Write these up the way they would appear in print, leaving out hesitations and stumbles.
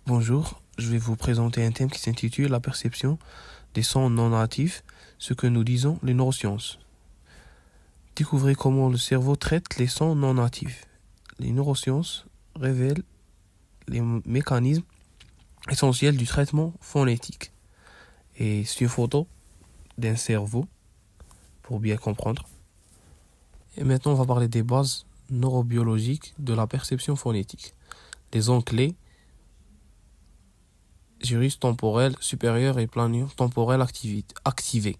Bonjour, je vais vous présenter un thème qui s'intitule La perception des sons non natifs, ce que nous disons les neurosciences. Découvrez comment le cerveau traite les sons non natifs. Les neurosciences révèlent les mécanismes essentiels du traitement phonétique. Et c'est une photo d'un cerveau pour bien comprendre. Et maintenant, on va parler des bases neurobiologiques de la perception phonétique. Les zones clés: gyrus temporel supérieur et planio temporel activé.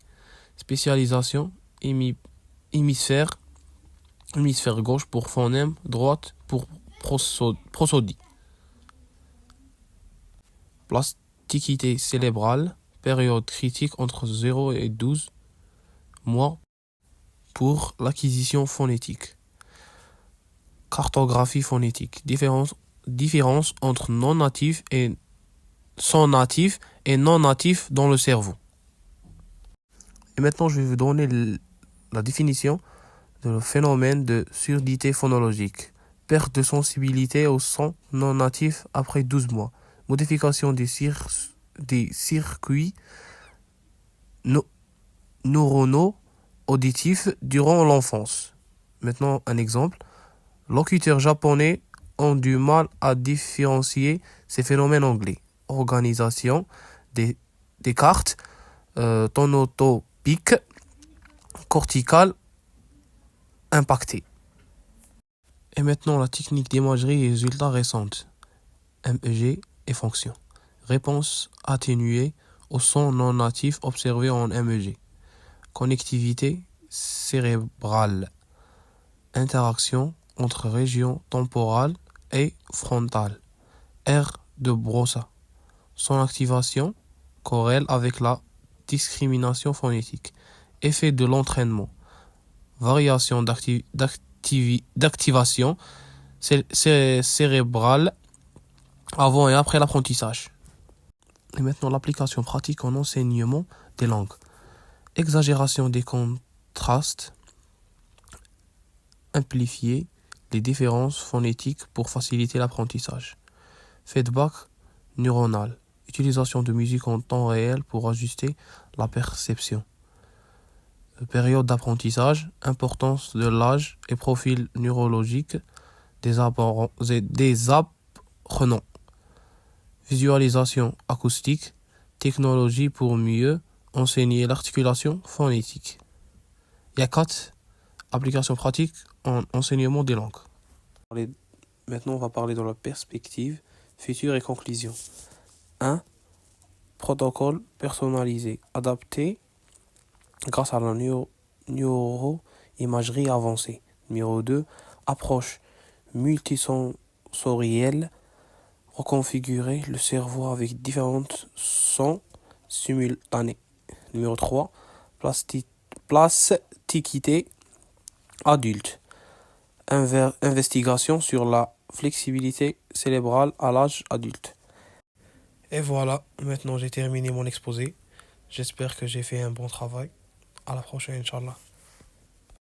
Spécialisation: hémisphère gauche pour phonème, droite pour prosodie. Plasticité cérébrale, période critique entre 0 et 12 mois pour l'acquisition phonétique. Cartographie phonétique, différence entre son natif et non natif dans le cerveau. Et maintenant, je vais vous donner la définition de phénomène de surdité phonologique. Perte de sensibilité au son non natif après 12 mois. Modification des circuits neuronaux auditifs durant l'enfance. Maintenant, un exemple. Locuteurs japonais ont du mal à différencier ces phénomènes anglais. Organisation des cartes tonotopiques corticales impactées. Et maintenant, la technique d'imagerie et résultats récentes. MEG et fonction. Réponse atténuée au son non natif observé en MEG. Connectivité cérébrale. Interaction entre régions temporale et frontale. R de Brossa. Son activation corrèle avec la discrimination phonétique. Effet de l'entraînement. Variation d'activation cérébrale avant et après l'apprentissage. Et maintenant, l'application pratique en enseignement des langues. Exagération des contrastes. Amplifier les différences phonétiques pour faciliter l'apprentissage. Feedback neuronal. Utilisation de musique en temps réel pour ajuster la perception. Période d'apprentissage. Importance de l'âge et profil neurologique des apprenants. Visualisation acoustique. Technologie pour mieux enseigner l'articulation phonétique. Il y a 4 applications pratiques en enseignement des langues. Maintenant, on va parler dans la perspective, future et conclusion. 1. Protocole personnalisé, adapté grâce à la neuroimagerie avancée. Numéro 2. Approche multisensorielle, reconfigurer le cerveau avec différents sons simultanés. Numéro 3. Plasticité adulte. Investigation sur la flexibilité cérébrale à l'âge adulte. Et voilà, maintenant j'ai terminé mon exposé. J'espère que j'ai fait un bon travail. À la prochaine, Inch'Allah.